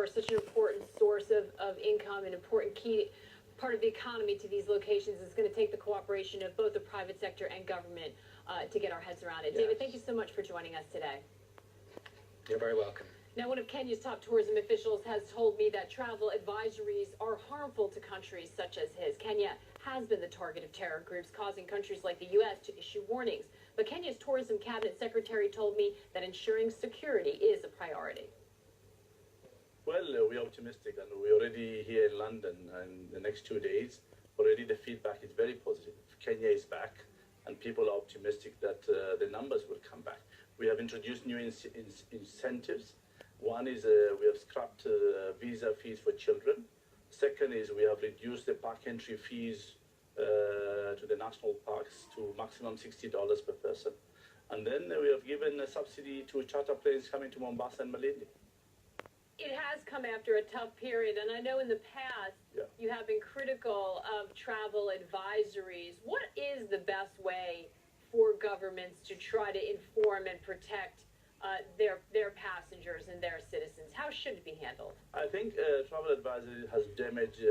sure such an important source of income, an important key part of the economy to these locations. Is going to take the cooperation of both the private sector and government to get our heads around it. Yes. David, thank you so much for joining us today. You're very welcome. Now, one of Kenya's top tourism officials has told me that travel advisories are harmful to countries such as his. Kenya has been the target of terror groups, causing countries like the U.S. to issue warnings. But Kenya's tourism cabinet secretary told me that ensuring security is a priority. Well, we're optimistic, and we're already here in London in the next 2 days. Already the feedback is very positive. Kenya is back, and people are optimistic that the numbers will come back. We have introduced new incentives. One is we have scrapped visa fees for children. Second is we have reduced the park entry fees to the national parks to maximum $60 per person. And then we have given a subsidy to charter planes coming to Mombasa and Malindi. It has come after a tough period, and I know in the past you have been critical of travel advisories. What is the best way for governments to try to inform and protect their passengers and their citizens? How should it be handled? I think travel advisory has damaged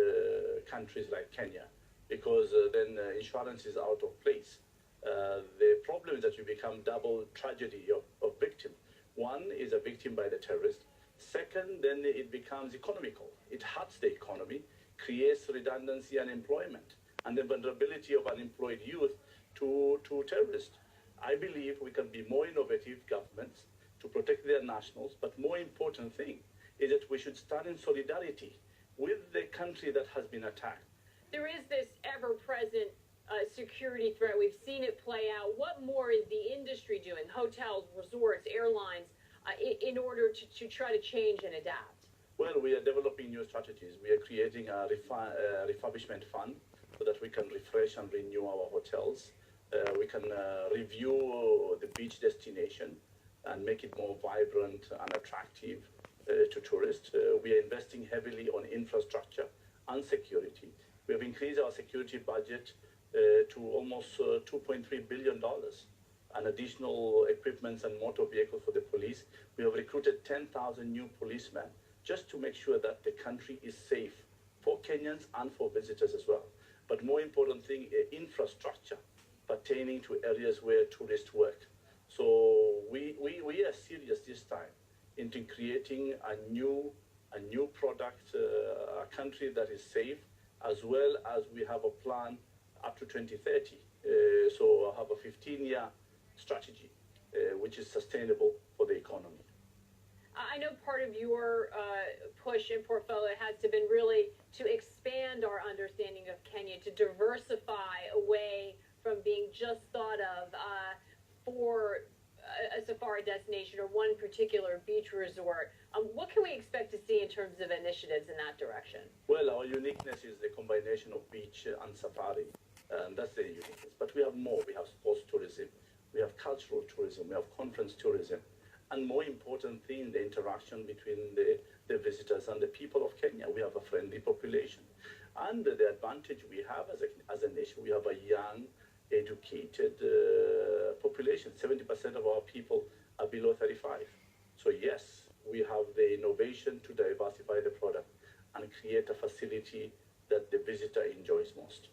countries like Kenya, because then insurance is out of place. The problem is that you become double tragedy of victim. One is a victim by the terrorist. Second, then it becomes economical. It hurts the economy, creates redundancy and unemployment, and the vulnerability of unemployed youth to terrorists. I believe we can be more innovative governments to protect their nationals, but more important thing is that we should stand in solidarity with the country that has been attacked. There is this ever-present security threat. We've seen it play out. What more is the industry doing, hotels, resorts, airlines, in order to try to change and adapt? Well, we are developing new strategies. We are creating a refurbishment fund so that we can refresh and renew our hotels. We can review the beach destination and make it more vibrant and attractive to tourists. We are investing heavily on infrastructure and security. We have increased our security budget to almost $2.3 billion. And additional equipments and motor vehicles for the police. We have recruited 10,000 new policemen just to make sure that the country is safe for Kenyans and for visitors as well. But more important thing, infrastructure pertaining to areas where tourists work. So we are serious this time into creating a new product, a country that is safe, as well as we have a plan up to 2030. So I have a 15-year strategy, which is sustainable for the economy. I know part of your push in portfolio has been really to expand our understanding of Kenya, to diversify away from being just thought of for a safari destination or one particular beach resort. What can we expect to see in terms of initiatives in that direction? Well, our uniqueness is the combination of beach and safari, and that's the uniqueness. But we have more. We have sports tourism. We have cultural tourism, we have conference tourism, and more important thing, the interaction between the visitors and the people of Kenya. We have a friendly population. And the advantage we have as a nation, we have a young, educated population. 70% of our people are below 35. So yes, we have the innovation to diversify the product and create a facility that the visitor enjoys most.